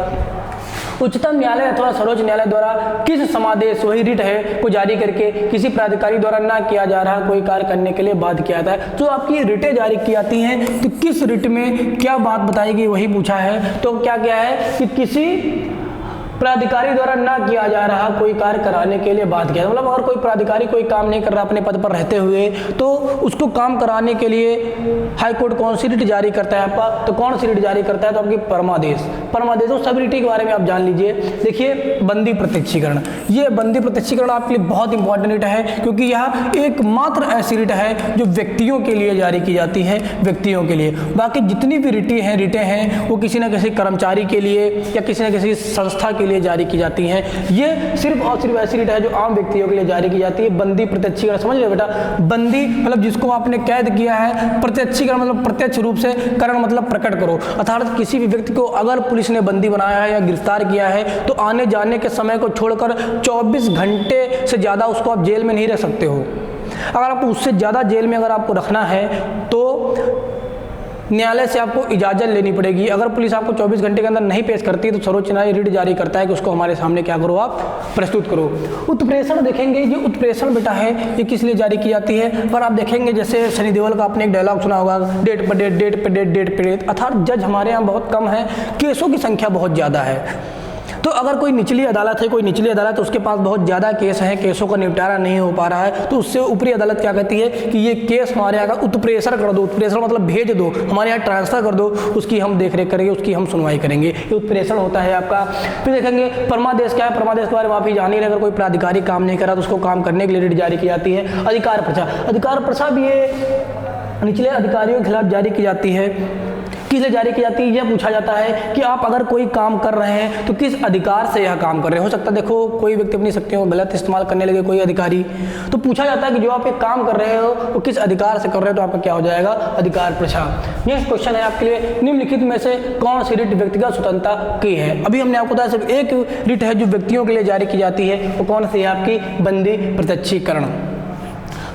उच्चतम न्यायालय अथवा सर्वोच्च न्यायालय द्वारा किस समादेश, वही रिट है, को जारी करके किसी प्राधिकारी द्वारा ना किया जा रहा कोई कार्य करने के लिए बाध्य किया जाता है। जो आपकी रिटें जारी की जाती हैं, तो किस रिट में क्या बात बताई गई वही पूछा है। तो क्या क्या है कि किसी प्राधिकारी द्वारा ना किया जा रहा कोई कार्य कराने के लिए बात किया, मतलब अगर कोई प्राधिकारी कोई काम नहीं कर रहा अपने पद पर रहते हुए, तो उसको काम कराने के लिए हाई कोर्ट कौन सी रिट जारी करता है आपका, तो कौन सी रिट जारी करता है, तो आपकी परमादेश। परमादेश तो सब रिटी के बारे में आप जान लीजिए। देखिए, बंदी प्रत्यक्षीकरण, ये बंदी प्रत्यक्षीकरण आपके लिए बहुत इंपॉर्टेंट रिट है, क्योंकि यह एकमात्र ऐसी रिट है जो व्यक्तियों के लिए जारी की जाती है, व्यक्तियों के लिए। बाकी जितनी भी रिटें हैं वो किसी न किसी कर्मचारी के लिए या किसी न किसी संस्था के लिए जारी की जाती हैं। ये सिर्फ और सिर्फ ऐसी रिट है जो आम व्यक्तियों के लिए जारी की जाती है। बंदी प्रत्यक्षीकरण समझ रहे बेटा, बंदी मतलब जिसको आपने कैद किया है, प्रत्यक्षीकरण मतलब प्रत्यक्ष रूप से, करण मतलब प्रकट करो, अर्थात किसी भी व्यक्ति को अगर पुलिस ने बंदी बनाया है या गिरफ्तार किया है तो आने जाने के समय को छोड़कर 24 घंटे से ज़्यादा उसको आप जेल में नहीं रख सकते हो। अगर आपको उससे ज़्यादा जेल में अगर आपको रखना है तो न्यायालय से आपको इजाज़त लेनी पड़ेगी। अगर पुलिस आपको 24 घंटे के अंदर नहीं पेश करती तो सर्वोच्च न्यायालय रिट जारी करता है कि उसको हमारे सामने क्या करो, आप प्रस्तुत करो। उत्प्रेषण देखेंगे, ये उत्प्रेषण बेटा है ये किस लिए जारी की जाती है। अगर आप देखेंगे जैसे सनी देओल का आपने एक डायलॉग सुना होगा, डेट पर डेट, डेट पर डेट, डेट पर डेट, अर्थात जज हमारे यहाँ बहुत कम है, केसों की संख्या बहुत ज़्यादा है। तो अगर कोई निचली अदालत है, कोई निचली अदालत तो उसके पास बहुत ज़्यादा केस हैं, केसों का निपटारा नहीं हो पा रहा है, तो उससे ऊपरी अदालत क्या कहती है कि ये केस हमारे यहाँ का उत्प्रेषण कर दो। उत्प्रेषण मतलब भेज दो, हमारे यहाँ ट्रांसफ़र कर दो, उसकी हम देख रेख करेंगे, उसकी हम सुनवाई करेंगे, ये उत्प्रेषण होता है आपका। फिर देखेंगे परमादेश क्या है, परमादेश के बारे में आप ही जान ही रहे, अगर कोई प्राधिकारी काम नहीं करा तो उसको काम करने के लिए रिट जारी की जाती है। अधिकार प्रचा, अधिकार प्रचा भी ये निचले अधिकारियों के खिलाफ जारी की जाती है। किस लिए जारी की जाती है, यह पूछा जाता है कि आप अगर कोई काम कर रहे हैं तो किस अधिकार से यह काम कर रहे हैं। हो सकता है देखो कोई व्यक्ति अपनी शक्तियों का गलत इस्तेमाल करने लगे, कोई अधिकारी, तो पूछा जाता है कि जो आप एक काम कर रहे हो वो किस अधिकार से कर रहे हो, तो आपका क्या हो जाएगा, अधिकार प्रचा। नेक्स्ट क्वेश्चन है आपके लिए, निम्नलिखित में से कौन सी रिट व्यक्तिगत स्वतंत्रता की है। अभी हमने आपको बताया सिर्फ एक रिट है जो व्यक्तियों के लिए जारी की जाती है, वो कौन सी है आपकी, बंदी प्रत्यक्षीकरण।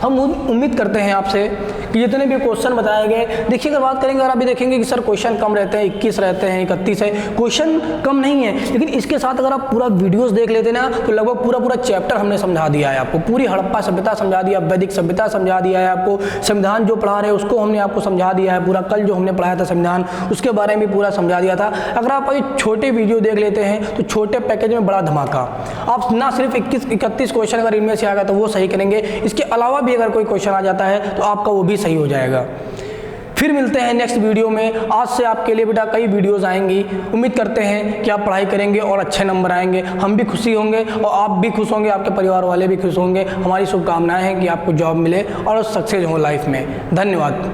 हम उम्मीद करते हैं आपसे कि जितने भी क्वेश्चन बताए गए, देखिए अगर बात करेंगे, अगर अभी देखेंगे कि सर क्वेश्चन कम रहते हैं, 21 रहते हैं, 31 है, क्वेश्चन कम नहीं है, लेकिन इसके साथ अगर आप पूरा वीडियोस देख लेते ना तो लगभग पूरा चैप्टर हमने समझा दिया है आपको, पूरी हड़प्पा सभ्यता समझा दिया, वैदिक सभ्यता समझा दिया है आपको, संविधान जो पढ़ा रहे हैं उसको हमने आपको समझा दिया है पूरा, कल जो हमने पढ़ाया था संविधान उसके बारे में पूरा समझा दिया था। अगर आप ये छोटे वीडियो देख लेते हैं तो छोटे पैकेज में बड़ा धमाका, आप ना सिर्फ 21-31 क्वेश्चन अगर इनमें से आ गया तो वो सही करेंगे, इसके अलावा भी अगर कोई क्वेश्चन आ जाता है तो आपका वो भी सही हो जाएगा। फिर मिलते हैं नेक्स्ट वीडियो में। आज से आपके लिए बेटा कई वीडियोस आएंगी, उम्मीद करते हैं कि आप पढ़ाई करेंगे और अच्छे नंबर आएंगे, हम भी खुशी होंगे और आप भी खुश होंगे, आपके परिवार वाले भी खुश होंगे। हमारी शुभकामनाएं हैं कि आपको जॉब मिले और सक्सेस हो लाइफ में। धन्यवाद।